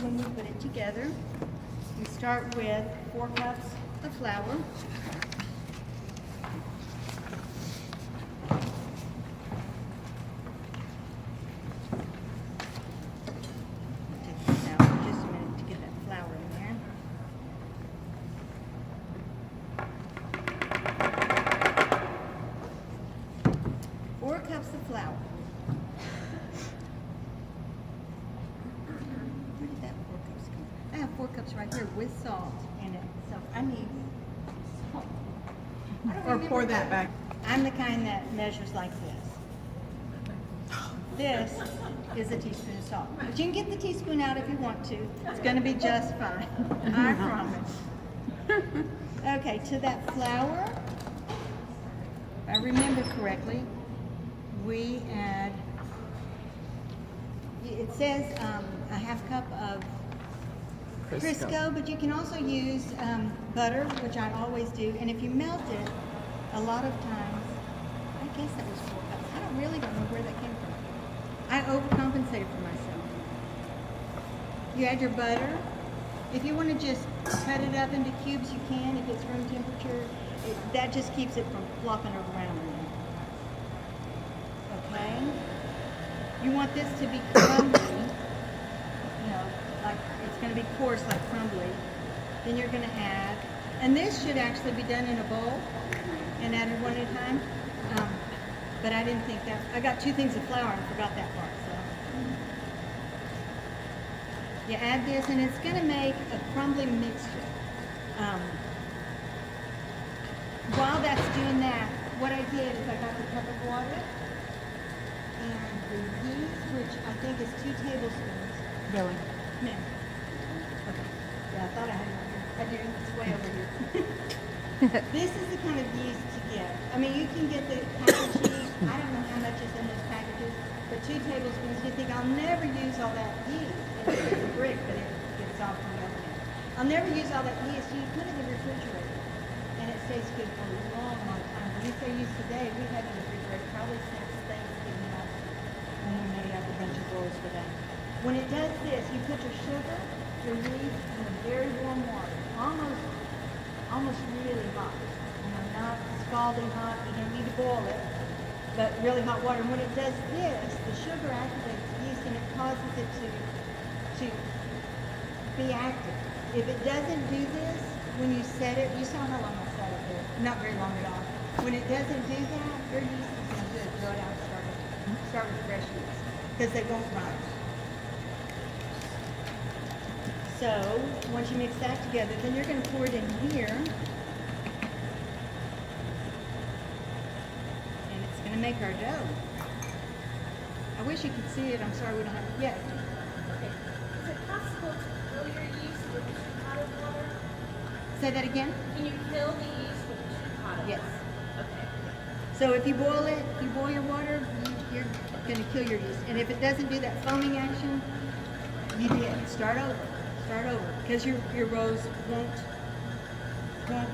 when we put it together. We start with 4 cups of flour. Take this out for just a minute to get that flour in there. 4 cups of flour. Where did that 4 cups come? I have 4 cups right here with salt in it, so I need salt. I don't Or pour remember that back. I'm the kind that measures like this. This is a teaspoon of salt. But you can get the teaspoon out if you want to. It's going to be just fine. I promise. Okay, to that flour, if I remember correctly, we add, it says a half cup of Crisco, but you can also use butter, which I always do. And if you melt it, a lot of times, I guess that was 4 cups. I don't know where that came from. I overcompensated for myself. You add your butter. If you want to just cut it up into cubes, you can. If it's room temperature, that just keeps it from flopping around. Okay? You want this to be crumbly. Like it's going to be coarse, like crumbly. Then you're going to add, and this should actually be done in a bowl and added one at a time. But I didn't think that. I got 2 things of flour and forgot that part. So you add this, and it's going to make a crumbly mixture. While that's doing that, what I did is I got the cup of water and the yeast, which I think is 2 tablespoons. Really? No. Okay. Yeah, I thought I had it right here. I do. It's way over here. This is the kind of yeast to get. I mean, you can get the package yeast. I don't know how much is in those packages, but 2 tablespoons. You think, I'll never use all that yeast. It's a brick, but it gets off from the other end. I'll never use all that yeast. You put it in the refrigerator, and it stays good for a long, long time. When you say yeast today, we've had it in the refrigerator probably since Thanksgiving when we made up a bunch of rolls for that. When it does this, you put your sugar, your yeast, in a very warm water, almost really hot. Not scalding hot. You don't need to boil it, but really hot water. And when it does this, the sugar activates yeast, and it causes it to be active. If it doesn't do this, when you set it, you saw how long I set it there. Not very long at all. When it doesn't do that, your yeast is no good. Throw it out and start with fresh yeast, because they won't rise. So, once you mix that together, then you're going to pour it in here. And it's going to make our dough. I wish you could see it. I'm sorry we don't have it yet. Okay. Is it possible to kill your yeast with 2 pot of water? Say that again? Can you kill the yeast with 2 pot of Yes. water? Okay. So if you boil it, you boil your water, you're going to kill your yeast. And if it doesn't do that foaming action, you did. Start over. Start over, because your rows won't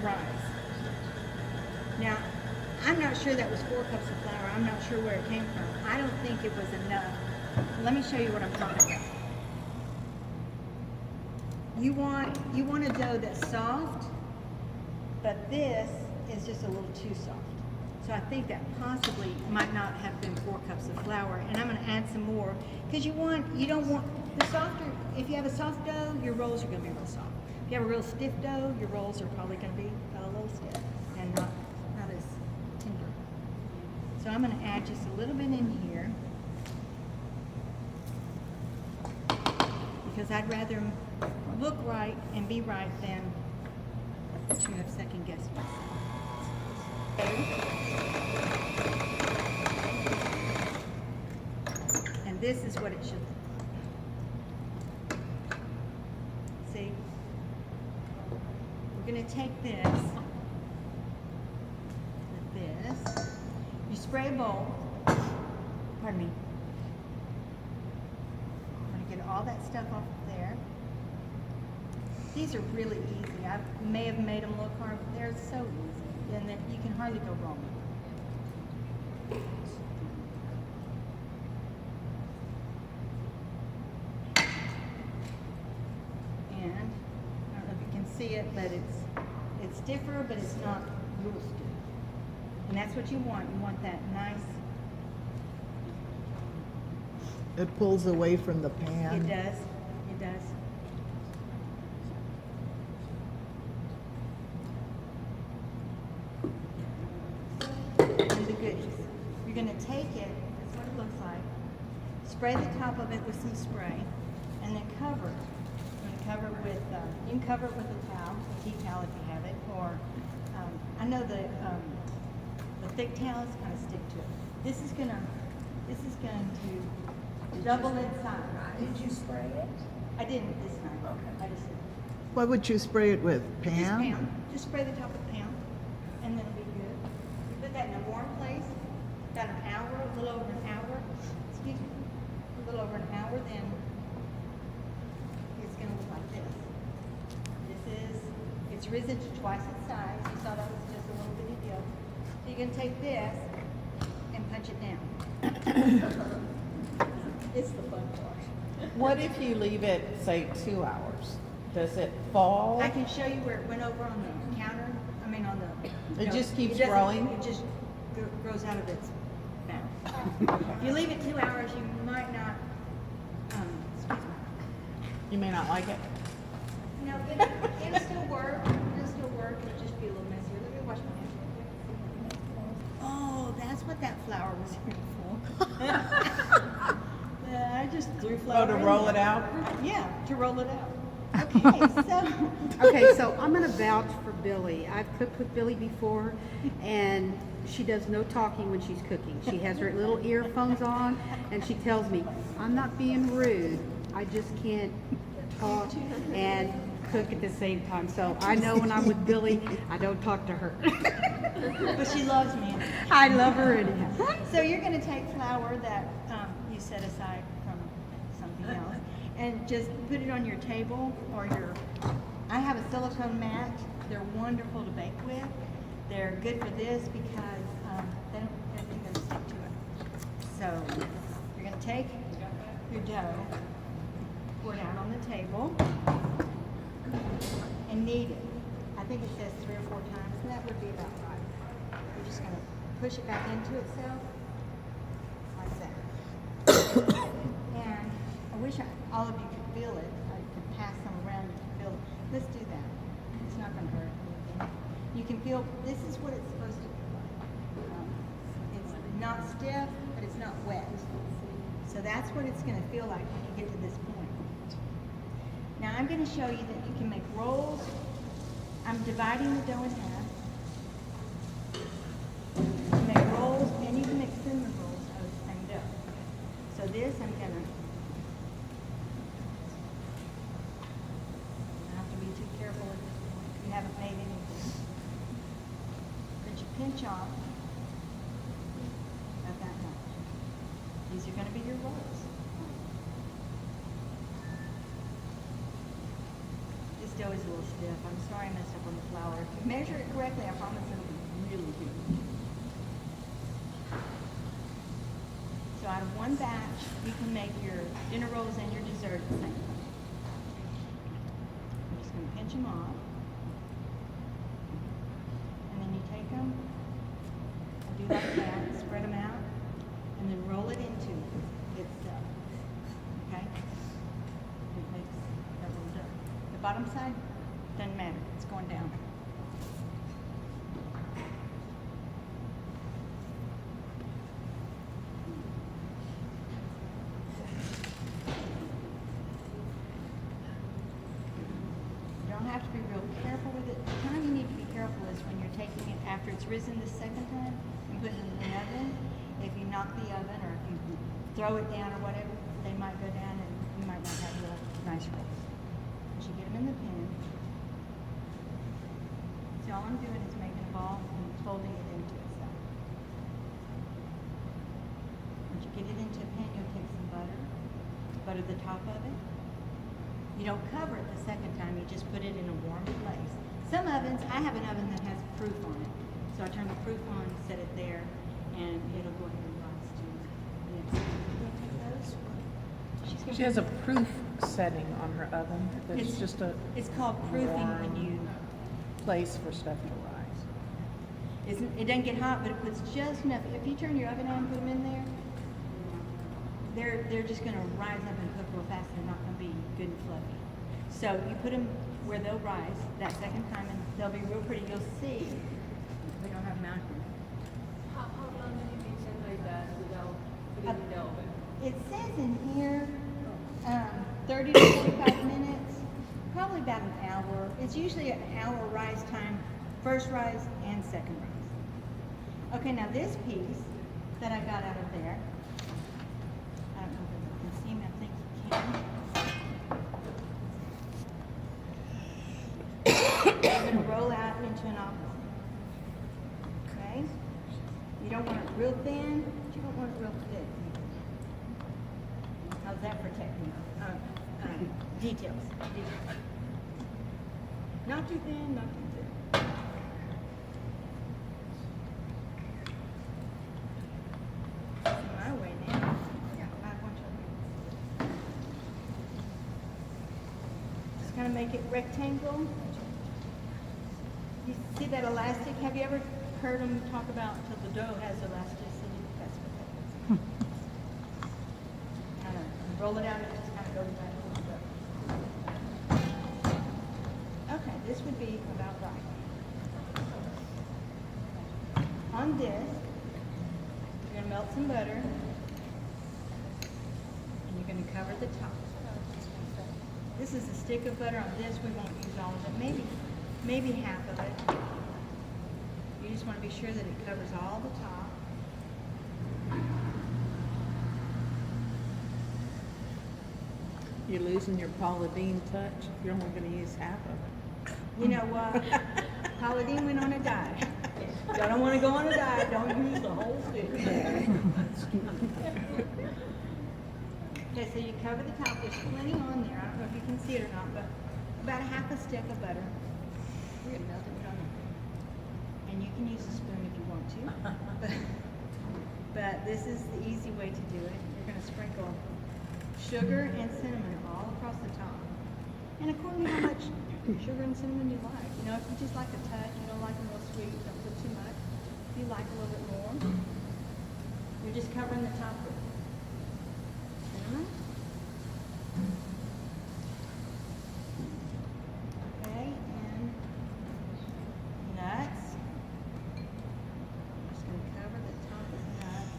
rise. Now, I'm not sure that was 4 cups of flour. I'm not sure where it came from. I don't think it was enough. Let me show you what I'm talking about. You want a dough that's soft, but this is just a little too soft. So I think that possibly might not have been 4 cups of flour, and I'm going to add some more, because you don't want the softer. If you have a soft dough, your rolls are going to be real soft. If you have a real stiff dough, your rolls are probably going to be a little stiff and not as tender. So I'm going to add just a little bit in here, because I'd rather look right and be right than to have second guessed myself. And this is what it should look like. See? We're going to take this, with this. You spray a bowl. Pardon me. I'm going to get all that stuff off of there. These are really easy. I may have made them look hard, but they're so easy, and that you can hardly go wrong with them. see it, but it's stiffer, but it's not real stiff. And that's what you want. You want that nice. It pulls away from the pan. It does. It does. And the goodies. You're going to take it. That's what it looks like. Spray the top of it with some spray, and then cover it. You're going to cover it with. You can cover it with a towel, a tea towel if you have it, or I know the thick towels kind of stick to it. This is going to double its size. Did you spray it? I didn't this time. Okay. I just What would you spray it with? just Pan? pound. Just spray the top of the pan, and then it'll be good. You put that in a warm place, about an hour, a little over an hour. Excuse me, a little over an hour. Then it's going to look like this. It's risen to twice its size. You saw that was just a little bitty deal. So you're going to take this and punch it down. It's the fun part. What if you leave it, say, 2 hours? Does it fall? I can show you where it went over on the counter. I mean, on the. It just keeps doesn't- growing? It just grows out of its mouth. If you leave it 2 hours, you might not. Excuse me. You may not like it. No, it'll still work. It'll still work. It'll just be a little messier. Let me wash my hands. Oh, that's what that flour was here for. I just threw flour. Oh, to in roll there. it out? Yeah, to roll it out. Okay, so. Okay, so I'm gonna vouch for Billy. I've cooked with Billy before, and she does no talking when she's cooking. She has her little earphones on, and she tells me, "I'm not being rude. I just can't talk and cook at the same time." So I know when I'm with Billy, I don't talk to her. But she loves me. I love her anyhow. So you're going to take flour that you set aside from something else, and just put it on your table or your. I have a silicone mat. They're wonderful to bake with. They're good for this because everything doesn't stick to it. So you're going to take your dough, pour it out on the table, and knead it. I think it says 3 or 4 times, and that would be about right. You're just going to push it back into itself like that. And I wish all of you could feel it. I could pass some around. You can feel it. Let's do that. It's not going to hurt anything. You can feel this is what it's supposed to be like. It's not stiff, but it's not wet. So that's what it's going to feel like when you get to this point. Now I'm going to show you that you can make rolls. I'm dividing the dough in half. You can make rolls, and you can make cinnamon rolls out of the same dough. So this, I'm gonna. You have to be too careful at this point. You haven't made anything. But you pinch off about that much. These are gonna be your rolls. This dough is a little stiff. I'm sorry I messed up on the flour. If you measure it correctly, I promise it'll be really good. So out of one batch, you can make your dinner rolls and your dessert at the same time. I'm just going to pinch them off. And then you take them and do like that, spread them out, and then roll it into itself. Okay? It makes that little dough. The bottom side doesn't matter. It's going down. You don't have to be real careful with it. The time you need to be careful is when you're taking it after it's risen the second time and putting it in the oven. If you knock the oven or if you throw it down or whatever, they might go down and you might not have real nice rolls. Once you get them in the pan, so all I'm doing is making a ball and folding it into itself. Once you get it into a pan, you'll take some butter the top of it. You don't cover it the second time, you just put it in a warm place. Some ovens, I have an oven that has proof on it. So I turn the proof on, set it there, and it'll go ahead and rise to the next one. You want to take those? she's gonna. She has a proof setting on her oven. That's It's- just a It's called proofing when you, place for stuff to rise. it doesn't get hot, but it puts just enough. If you turn your oven on and put them in there, they're just gonna rise up and cook real fast. They're not gonna be good and fluffy. So you put them where they'll rise that second time, and they'll be real pretty. You'll see. We don't have mountain. How long do you make something like that without putting it in the oven? It says in here, 30 to 45 minutes, probably about an hour. It's usually an hour rise time, first rise and second rise. Okay, now this piece that I got out of there, I don't know if you can see me, I think you can. We're gonna roll out into an oblong. Okay? You don't want it real thin, but you don't want it real thick. How's that for technique? Details. Not too thin, not too thick. My way now. Yeah, I want you. Just kind of make it rectangle. You see that elastic? Have you ever heard them talk about till the dough has elasticity? That's what that is. Kind of roll it out and it just kind of goes back a little bit. Okay, this would be about right. On this, you're going to melt some butter and you're going to cover the top. This is a stick of butter. On this, we won't use all of it. Maybe half of it. You just want to be sure that it covers all the top. You're losing your Paula Deen touch if you're only going to use half of it. You know what? Paula Deen went on a diet. Y'all don't want to go on a diet, don't use the whole stick. Okay, so you cover the top. There's plenty on there. I don't know if you can see it or not, but about a half a stick of butter. We're going to melt it on there. And you can use a spoon if you want to. But this is the easy way to do it. You're going to sprinkle sugar and cinnamon all across the top. And according to how much sugar and cinnamon you like. You know, if you just like a touch, you don't like them real sweet, don't put too much. If you like a little bit more, you're just covering the top with cinnamon. Okay, and nuts. I'm just going to cover the top with nuts.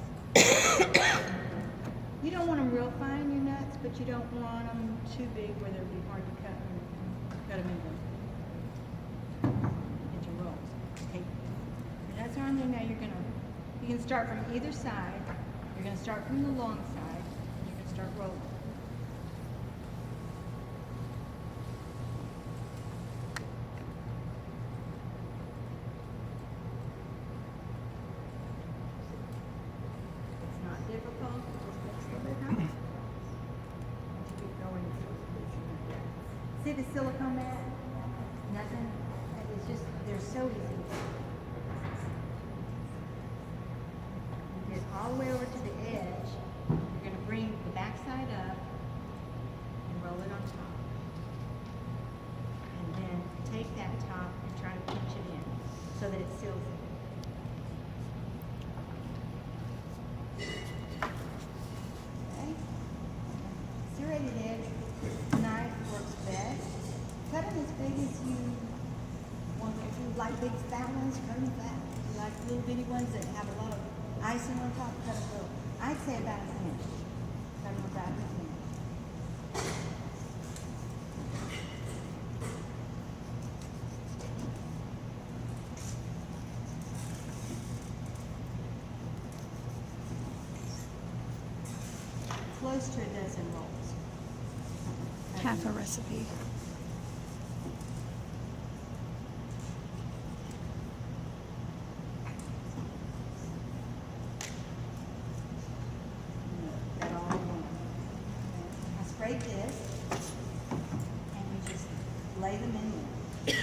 You don't want them real fine, your nuts, but you don't want them too big where they'll be hard to cut them into rolls. Okay, your nuts are on there. Now you can start from either side. You're going to start from the long side, and you're going to start rolling. It's not difficult. It just makes a little bit hot. Keep going. See the silicone mat? Nothing. It's just, they're so easy. You get all the way over to the edge. You're going to bring the back side up and roll it on top. And then take that top and try to pinch it in so that it seals it. Okay? Serrated edge knife works best. Cut them as big as you want. If you like big fat ones, cut them fat. If you like little bitty ones that have a lot of icing on top, cut them little. I'd say about an inch. Cut them about an inch. Close to a dozen rolls. Half a recipe. That all in one. I sprayed this, and you just lay them in there.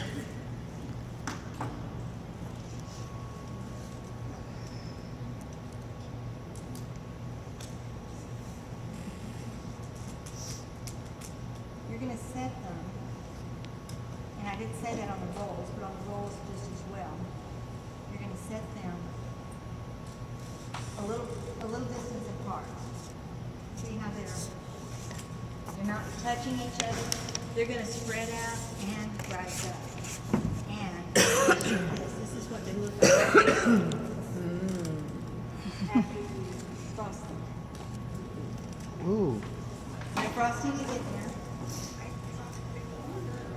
set them, and I didn't say that on the rolls, but on the rolls just as well. You're gonna set them a little distance apart. See how they're not touching each other? They're gonna spread out and rise up. And this is what they look like after you frost them. Ooh. No frosting to get there.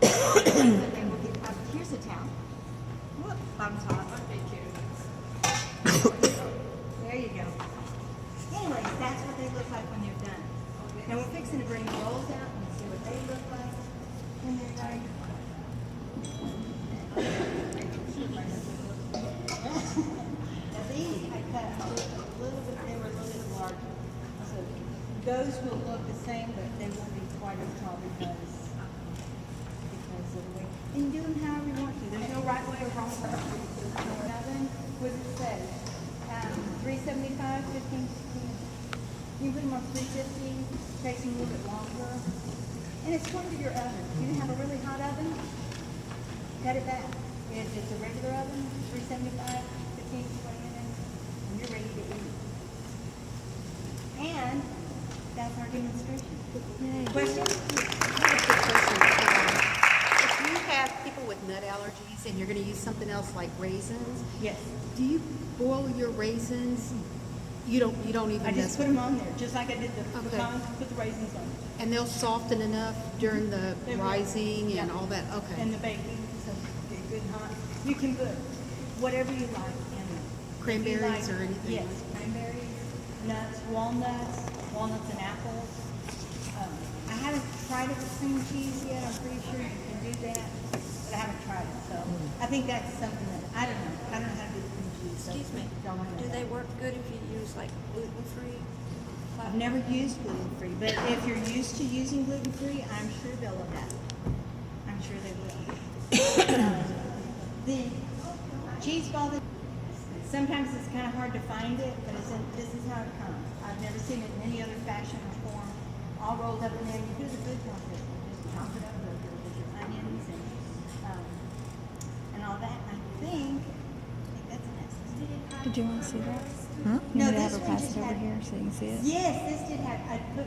They will get up. Here's a towel. Whoop, bottom's hot. There you go. Anyways, that's what they look like when they're done. Now we're fixing to bring the rolls out and see what they look like when they're done. Now these I cut a little bit, they were a little bit larger. So those will look the same, but they won't be quite as tall because of the way. And do them however you want to. There's no right way or wrong way. Nothing. What does it say? 375, 15, 16. You put them on 350, takes them a little bit longer. And it's according to your oven. If you have a really hot oven, cut it back. If it's a regular oven, 375, 15, 20 minutes, and you're ready to eat. And that's our demonstration. Question? If you have people with nut allergies and you're gonna use something else like raisins, Yes. do you boil your raisins? You don't even I just mess put with them on there, just like I did the Okay. pecans, put the raisins on. and they'll soften enough during the They will. rising and Yeah. all that? Okay. And the baking, so get good and hot. You can put whatever you like in them. Cranberries or anything Yes, like- cranberries, nuts, walnuts and apples. I haven't tried it with cream cheese yet. I'm pretty sure you can do that, but I haven't tried it. So I think that's something that, I don't know. I don't know how to do cream cheese. So Excuse me. don't know Do that. they work good if you use like gluten-free? I've never used gluten-free, but if you're used to using gluten-free, I'm sure they'll adapt. I'm sure they will. The cheese ball, sometimes it's kind of hard to find it, but this is how it comes. I've never seen it in any other fashion or form. All rolled up in there. You do the good one, just chop it up with your onions and all that. I think that's enough. Did you want to see that? Huh? You No, want me to have this her one pass just it over had- here so you can see it? Yes, this did have, I put